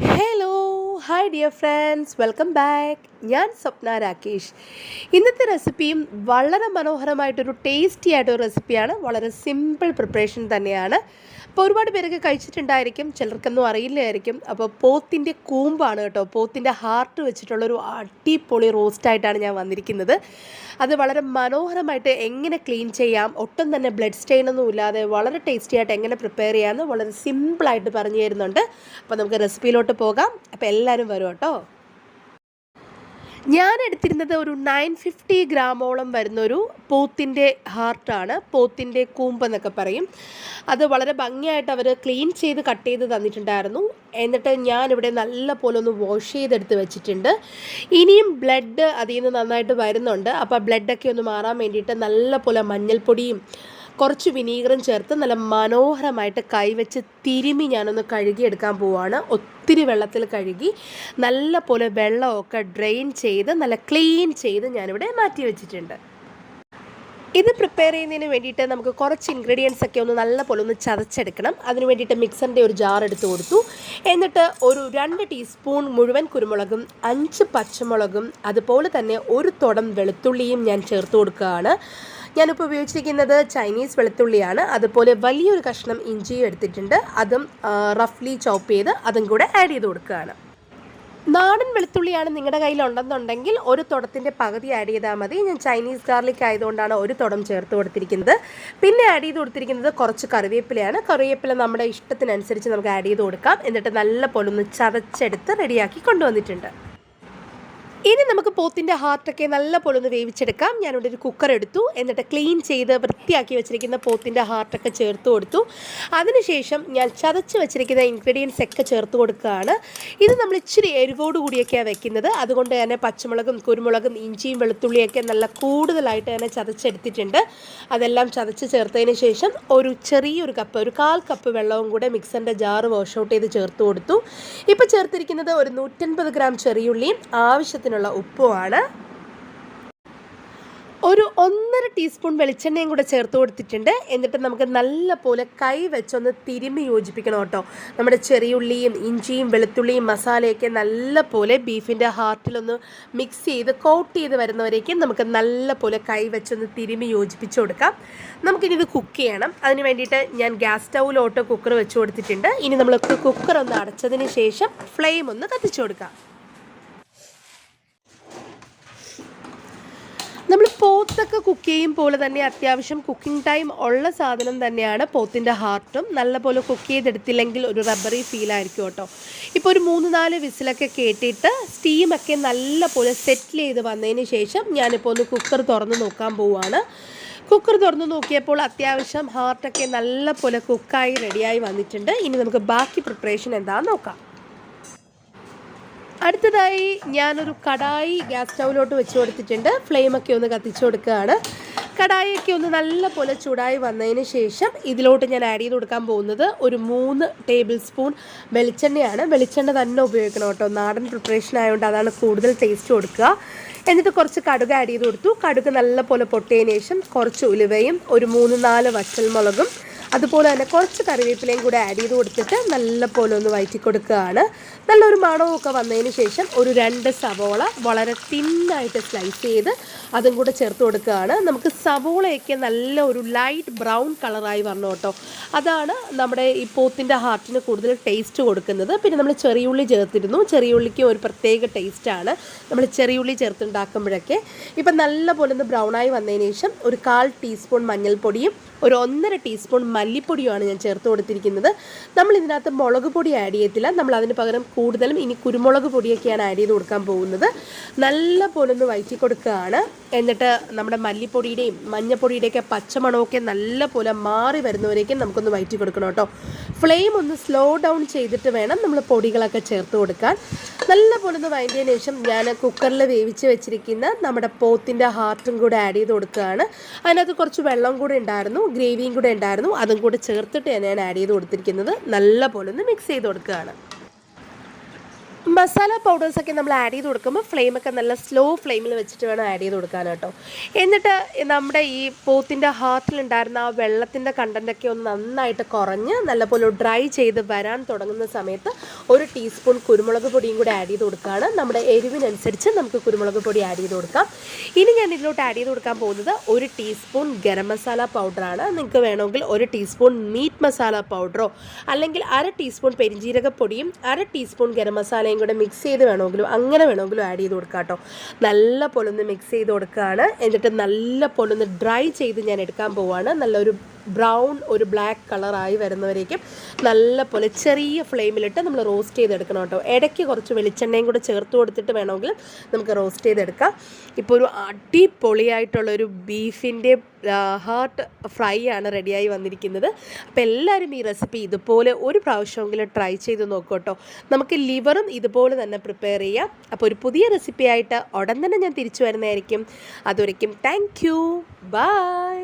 Hello hi dear friends welcome back. ഞാൻ സ്വപ്ന രാകേഷ്. ഇന്നത്തെ റെസിപ്പിയും വളരെ മനോഹരമായിട്ടൊരു ടേസ്റ്റി ആയിട്ടൊരു റെസിപ്പിയാണ്. വളരെ സിമ്പിൾ പ്രിപ്പറേഷൻ തന്നെയാണ്. അപ്പോൾ ഒരുപാട് പേരൊക്കെ കഴിച്ചിട്ടുണ്ടായിരിക്കും, ചിലർക്കൊന്നും അറിയില്ലായിരിക്കും. അപ്പോൾ പോത്തിൻ്റെ കൂമ്പാണ് കേട്ടോ, പോത്തിൻ്റെ ഹാർട്ട് വെച്ചിട്ടുള്ളൊരു അടിപൊളി റോസ്റ്റായിട്ടാണ് ഞാൻ വന്നിരിക്കുന്നത്. അത് വളരെ മനോഹരമായിട്ട് എങ്ങനെ ക്ലീൻ ചെയ്യാം, ഒട്ടും തന്നെ ബ്ലഡ് സ്റ്റെയിൻ ഒന്നും ഇല്ലാതെ വളരെ ടേസ്റ്റി ആയിട്ട് എങ്ങനെ പ്രിപ്പയർ ചെയ്യാമെന്ന് വളരെ സിമ്പിളായിട്ട് പറഞ്ഞു തരുന്നുണ്ട്. അപ്പോൾ നമുക്ക് റെസിപ്പിയിലോട്ട് പോകാം. അപ്പോൾ എല്ലാവരും വരും കേട്ടോ. ഞാൻ എടുത്തിരുന്നത് ഒരു 950 ഗ്രാമോളം വരുന്നൊരു പോത്തിൻ്റെ ഹാർട്ടാണ്, പോത്തിൻ്റെ കൂമ്പെന്നൊക്കെ പറയും. അത് വളരെ ഭംഗിയായിട്ട് അവർ ക്ലീൻ ചെയ്ത് കട്ട് ചെയ്ത് തന്നിട്ടുണ്ടായിരുന്നു. എന്നിട്ട് ഞാനിവിടെ നല്ല പോലെ ഒന്ന് വാഷ് ചെയ്തെടുത്ത് വെച്ചിട്ടുണ്ട്. ഇനിയും ബ്ലഡ് അതിൽ നിന്ന് നന്നായിട്ട് വരുന്നുണ്ട്. അപ്പോൾ ബ്ലഡൊക്കെ ഒന്ന് മാറാൻ വേണ്ടിയിട്ട് നല്ല പോലെ മഞ്ഞൾപ്പൊടിയും കുറച്ച് വിനീഗറും ചേർത്ത് നല്ല മനോഹരമായിട്ട് കൈവച്ച് തിരുമ്മി ഞാനൊന്ന് കഴുകിയെടുക്കാൻ പോവുകയാണ്. ഒത്തിരി വെള്ളത്തിൽ കഴുകി നല്ല പോലെ വെള്ളമൊക്കെ ഡ്രെയിൻ ചെയ്ത് നല്ല ക്ലീൻ ചെയ്ത് ഞാനിവിടെ മാറ്റി വെച്ചിട്ടുണ്ട്. ഇത് പ്രിപ്പയർ ചെയ്യുന്നതിന് വേണ്ടിയിട്ട് നമുക്ക് കുറച്ച് ഇൻഗ്രീഡിയൻസ് ഒക്കെ ഒന്ന് നല്ല പോലെ ഒന്ന് ചതച്ചെടുക്കണം. അതിന് വേണ്ടിയിട്ട് മിക്സറിൻ്റെ ഒരു ജാർ എടുത്ത് കൊടുത്തു. എന്നിട്ട് ഒരു 2 ടീസ്പൂൺ മുഴുവൻ കുരുമുളകും 5 പച്ചമുളകും അതുപോലെ തന്നെ ഒരു തുടം വെളുത്തുള്ളിയും ഞാൻ ചേർത്ത് കൊടുക്കുകയാണ്. ഞാനിപ്പോൾ ഉപയോഗിച്ചിരിക്കുന്നത് ചൈനീസ് വെളുത്തുള്ളിയാണ്. അതുപോലെ വലിയൊരു കഷ്ണം ഇഞ്ചിയും എടുത്തിട്ടുണ്ട്. അതും റഫ്ലി ചോപ്പ് ചെയ്ത് അതും കൂടെ ആഡ് ചെയ്ത് കൊടുക്കുകയാണ്. നാടൻ വെളുത്തുള്ളിയാണ് നിങ്ങളുടെ കയ്യിലുണ്ടെന്നുണ്ടെങ്കിൽ ഒരു തുടത്തിൻ്റെ പകുതി ആഡ് ചെയ്താൽ മതി. ഞാൻ ചൈനീസ് ഗാർലിക് ആയതുകൊണ്ടാണ് ഒരു തുടം ചേർത്ത് കൊടുത്തിരിക്കുന്നത്. പിന്നെ ആഡ് ചെയ്ത് കൊടുത്തിരിക്കുന്നത് കുറച്ച് കറിവേപ്പിലയാണ്. കറിവേപ്പില നമ്മുടെ ഇഷ്ടത്തിനനുസരിച്ച് നമുക്ക് ആഡ് ചെയ്ത് കൊടുക്കാം. എന്നിട്ട് നല്ല പോലെ ഒന്ന് ചതച്ചെടുത്ത് റെഡിയാക്കി കൊണ്ടുവന്നിട്ടുണ്ട്. ഇനി നമുക്ക് പോത്തിൻ്റെ ഹാർട്ടൊക്കെ നല്ല പോലെ ഒന്ന് വേവിച്ചെടുക്കാം. ഞാനിവിടെ ഒരു കുക്കർ എടുത്തു. എന്നിട്ട് ക്ലീൻ ചെയ്ത് വൃത്തിയാക്കി വെച്ചിരിക്കുന്ന പോത്തിൻ്റെ ഹാർട്ടൊക്കെ ചേർത്ത് കൊടുത്തു. അതിനുശേഷം ഞാൻ ചതച്ച് വെച്ചിരിക്കുന്ന ഇൻഗ്രീഡിയൻസ് ഒക്കെ ചേർത്ത് കൊടുക്കുകയാണ്. ഇത് നമ്മൾ ഇച്ചിരി എരിവോട് കൂടിയൊക്കെയാണ് വെക്കുന്നത്. അതുകൊണ്ട് തന്നെ പച്ചമുളകും കുരുമുളകും ഇഞ്ചിയും വെളുത്തുള്ളിയൊക്കെ നല്ല കൂടുതലായിട്ട് തന്നെ ചതച്ചെടുത്തിട്ടുണ്ട്. അതെല്ലാം ചതച്ച് ചേർത്തതിന് ശേഷം ഒരു ചെറിയൊരു കപ്പ്, ഒരു 1/4 കപ്പ് വെള്ളവും കൂടെ മിക്സറിൻ്റെ ജാറ് വാഷ് ഔട്ട് ചെയ്ത് ചേർത്ത് കൊടുത്തു. ഇപ്പോൾ ചേർത്തിരിക്കുന്നത് ഒരു 150 ഗ്രാം ചെറിയുള്ളിയും ആവശ്യത്തിന് ഉപ്പുമാണ്. ഒരു 1.5 ടീസ്പൂൺ വെളിച്ചെണ്ണയും കൂടെ ചേർത്ത് കൊടുത്തിട്ടുണ്ട്. എന്നിട്ട് നമുക്ക് നല്ല പോലെ കൈ വെച്ചൊന്ന് തിരുമ്മി യോജിപ്പിക്കണം കേട്ടോ. നമ്മുടെ ചെറിയുള്ളിയും ഇഞ്ചിയും വെളുത്തുള്ളിയും മസാലയൊക്കെ നല്ല പോലെ ബീഫിൻ്റെ ഹാർട്ടിലൊന്ന് മിക്സ് ചെയ്ത് കോട്ട് ചെയ്ത് വരുന്നവരേക്കും നമുക്ക് നല്ല പോലെ കൈ വെച്ചൊന്ന് തിരുമ്മി യോജിപ്പിച്ച് കൊടുക്കാം. നമുക്കിനി ഇത് കുക്ക് ചെയ്യണം. അതിന് വേണ്ടിയിട്ട് ഞാൻ ഗ്യാസ് സ്റ്റൗവിലോട്ട് കുക്കർ വെച്ച് കൊടുത്തിട്ടുണ്ട്. ഇനി നമ്മൾ കുക്കർ ഒന്ന് അടച്ചതിന് ശേഷം ഫ്ലെയിം ഒന്ന് കത്തിച്ചു കൊടുക്കാം. നമ്മൾ പോത്തൊക്കെ കുക്ക് ചെയ്യും പോലെ തന്നെ അത്യാവശ്യം കുക്കിംഗ് ടൈം ഉള്ള സാധനം തന്നെയാണ് പോത്തിൻ്റെ ഹാർട്ടും. നല്ലപോലെ കുക്ക് ചെയ്തെടുത്തില്ലെങ്കിൽ ഒരു റബ്ബറി ഫീലായിരിക്കും കേട്ടോ. ഇപ്പോൾ ഒരു 3-4 വിസിലൊക്കെ കേട്ടിട്ട് സ്റ്റീമൊക്കെ നല്ല പോലെ സെറ്റിൽ ചെയ്ത് വന്നതിന് ശേഷം ഞാനിപ്പോൾ ഒന്ന് കുക്കർ തുറന്ന് നോക്കാൻ പോവുകയാണ്. കുക്കർ തുറന്ന് നോക്കിയപ്പോൾ അത്യാവശ്യം ഹാർട്ടൊക്കെ നല്ല പോലെ കുക്കായി റെഡിയായി വന്നിട്ടുണ്ട്. ഇനി നമുക്ക് ബാക്കി പ്രിപ്പറേഷൻ എന്താണെന്ന് നോക്കാം. അടുത്തതായി ഞാനൊരു കടായി ഗ്യാസ് സ്റ്റൗവിലോട്ട് വെച്ച് കൊടുത്തിട്ടുണ്ട്. ഫ്ലെയിമൊക്കെ ഒന്ന് കത്തിച്ചു കൊടുക്കുകയാണ്. കടായിയൊക്കെ ഒന്ന് നല്ല പോലെ ചൂടായി വന്നതിന് ശേഷം ഇതിലോട്ട് ഞാൻ ആഡ് ചെയ്ത് കൊടുക്കാൻ പോകുന്നത് ഒരു 3 ടേബിൾ സ്പൂൺ വെളിച്ചെണ്ണയാണ്. വെളിച്ചെണ്ണ തന്നെ ഉപയോഗിക്കണം കേട്ടോ. നാടൻ പ്രിപ്പറേഷൻ ആയതുകൊണ്ട് അതാണ് കൂടുതൽ ടേസ്റ്റ് കൊടുക്കുക. എന്നിട്ട് കുറച്ച് കടുക് ആഡ് ചെയ്ത് കൊടുത്തു. കടുക് നല്ല പോലെ പൊട്ടിയതിന് ശേഷം കുറച്ച് ഉലുവയും ഒരു 3-4 വറ്റൽമുളകും അതുപോലെ തന്നെ കുറച്ച് കറിവേപ്പിലയും കൂടെ ആഡ് ചെയ്ത് കൊടുത്തിട്ട് നല്ല പോലെ ഒന്ന് വഴറ്റി കൊടുക്കുകയാണ്. നല്ലൊരു മണമൊക്കെ വന്നതിന് ശേഷം ഒരു 2 സവോള വളരെ തിന്നായിട്ട് സ്ലൈസ് ചെയ്ത് അതും കൂടെ ചേർത്ത് കൊടുക്കുകയാണ്. നമുക്ക് സവോളയൊക്കെ നല്ല ഒരു ലൈറ്റ് ബ്രൗൺ കളറായി വരണം കേട്ടോ. അതാണ് നമ്മുടെ ഈ പോത്തിൻ്റെ ഹാർട്ടിന് കൂടുതൽ ടേസ്റ്റ് കൊടുക്കുന്നത്. പിന്നെ നമ്മൾ ചെറിയുള്ളി ചേർത്തിരുന്നു. ചെറിയുള്ളിക്ക് ഒരു പ്രത്യേക ടേസ്റ്റാണ് നമ്മൾ ചെറിയുള്ളി ചേർത്തുണ്ടാക്കുമ്പോഴൊക്കെ. ഇപ്പം നല്ല പോലെ ഒന്ന് ബ്രൗണായി വന്നതിന് ശേഷം ഒരു 1/4 ടീസ്പൂൺ മഞ്ഞൾപ്പൊടിയും ഒരു 1.5 ടീസ്പൂൺ മല്ലിപ്പൊടിയുമാണ് ഞാൻ ചേർത്ത് കൊടുത്തിരിക്കുന്നത്. നമ്മൾ ഇതിനകത്ത് മുളക് പൊടി ആഡ് ചെയ്യത്തില്ല. നമ്മൾ അതിന് പകരം കൂടുതലും ഇനി കുരുമുളക് പൊടിയൊക്കെയാണ് ആഡ് ചെയ്ത് കൊടുക്കാൻ പോകുന്നത്. നല്ല പോലെ ഒന്ന് വഴറ്റി കൊടുക്കുകയാണ്. എന്നിട്ട് നമ്മുടെ മല്ലിപ്പൊടിയുടെയും മഞ്ഞപ്പൊടിയുടെയൊക്കെ പച്ചമണമൊക്കെ നല്ല പോലെ മാറി വരുന്നവരേക്കും നമുക്കൊന്ന് വഴറ്റി കൊടുക്കണം കേട്ടോ. ഫ്ലെയിം ഒന്ന് സ്ലോ ഡൗൺ ചെയ്തിട്ട് വേണം നമ്മൾ പൊടികളൊക്കെ ചേർത്ത് കൊടുക്കാൻ. നല്ല പോലെ ഒന്ന് വഴറ്റിയതിന് ശേഷം ഞാൻ കുക്കറിൽ വേവിച്ച് വെച്ചിരിക്കുന്ന നമ്മുടെ പോത്തിൻ്റെ ഹാർട്ടും കൂടെ ആഡ് ചെയ്ത് കൊടുക്കുകയാണ്. അതിനകത്ത് കുറച്ച് വെള്ളം കൂടെ ഉണ്ടായിരുന്നു, ഗ്രേവിയും കൂടെ ഉണ്ടായിരുന്നു. അതും കൂടെ ചേർത്തിട്ട് ഞാൻ ആഡ് ചെയ്ത് കൊടുത്തിരിക്കുന്നത്. നല്ല പോലെ ഒന്ന് മിക്സ് ചെയ്ത് കൊടുക്കുകയാണ്. മസാല പൗഡേഴ്സൊക്കെ നമ്മൾ ആഡ് ചെയ്ത് കൊടുക്കുമ്പോൾ ഫ്ലെയിമൊക്കെ നല്ല സ്ലോ ഫ്ലെയിമിൽ വെച്ചിട്ട് വേണം ആഡ് ചെയ്ത് കൊടുക്കാൻ കേട്ടോ. എന്നിട്ട് നമ്മുടെ ഈ പോത്തിൻ്റെ ഹാർട്ടിലുണ്ടായിരുന്ന ആ വെള്ളത്തിൻ്റെ കണ്ടൻറ്റൊക്കെ ഒന്ന് നന്നായിട്ട് കുറഞ്ഞ് നല്ലപോലെ ഡ്രൈ ചെയ്ത് വരാൻ തുടങ്ങുന്ന സമയത്ത് 1 ടീസ്പൂൺ കുരുമുളക് പൊടിയും കൂടി ആഡ് ചെയ്ത് കൊടുക്കുകയാണ്. നമ്മുടെ എരിവിനനുസരിച്ച് നമുക്ക് കുരുമുളക് പൊടി ആഡ് ചെയ്ത് കൊടുക്കാം. ഇനി ഞാൻ ഇതിലോട്ട് ആഡ് ചെയ്ത് കൊടുക്കാൻ പോകുന്നത് 1 ടീസ്പൂൺ ഗരം മസാല പൗഡറാണ്. നിങ്ങൾക്ക് വേണമെങ്കിൽ 1 ടീസ്പൂൺ മീറ്റ് മസാല പൗഡറോ അല്ലെങ്കിൽ 1/2 ടീസ്പൂൺ പെരിഞ്ജീരകപ്പൊടിയും 1/2 ടീസ്പൂൺ ഗരം മസാലയും കൂടെ മിക്സ് ചെയ്ത് വേണമെങ്കിലും ആഡ് ചെയ്ത് കൊടുക്കാം കേട്ടോ. നല്ല പോലെ ഒന്ന് മിക്സ് ചെയ്ത് കൊടുക്കുകയാണ്. എന്നിട്ട് നല്ല പോലെ ഒന്ന് ഡ്രൈ ചെയ്ത് ഞാൻ എടുക്കാൻ പോവുകയാണ്. നല്ലൊരു ബ്രൗൺ ഒരു ബ്ലാക്ക് കളറായി വരുന്നവരേക്കും നല്ല പോലെ ചെറിയ ഫ്ലെയിമിലിട്ട് നമ്മൾ റോസ്റ്റ് ചെയ്തെടുക്കണം കേട്ടോ. ഇടയ്ക്ക് കുറച്ച് വെളിച്ചെണ്ണയും കൂടെ ചേർത്ത് കൊടുത്തിട്ട് വേണമെങ്കിൽ നമുക്ക് റോസ്റ്റ് ചെയ്തെടുക്കാം. ഇപ്പോൾ ഒരു അടിപൊളിയായിട്ടുള്ളൊരു ബീഫിൻ്റെ ഹാർട്ട് ഫ്രൈ ആണ് റെഡിയായി വന്നിരിക്കുന്നത്. അപ്പോൾ എല്ലാവരും ഈ റെസിപ്പി ഇതുപോലെ ഒരു പ്രാവശ്യമെങ്കിലും ട്രൈ ചെയ്ത് നോക്കൂ കേട്ടോ. നമുക്ക് ലിവറും ഇതുപോലെ തന്നെ പ്രിപ്പയർ ചെയ്യാം. അപ്പോൾ ഒരു പുതിയ റെസിപ്പി ആയിട്ട് ഉടൻ തന്നെ ഞാൻ തിരിച്ചു വരുന്നതായിരിക്കും. അതുവരയ്ക്കും താങ്ക് യു, ബൈ.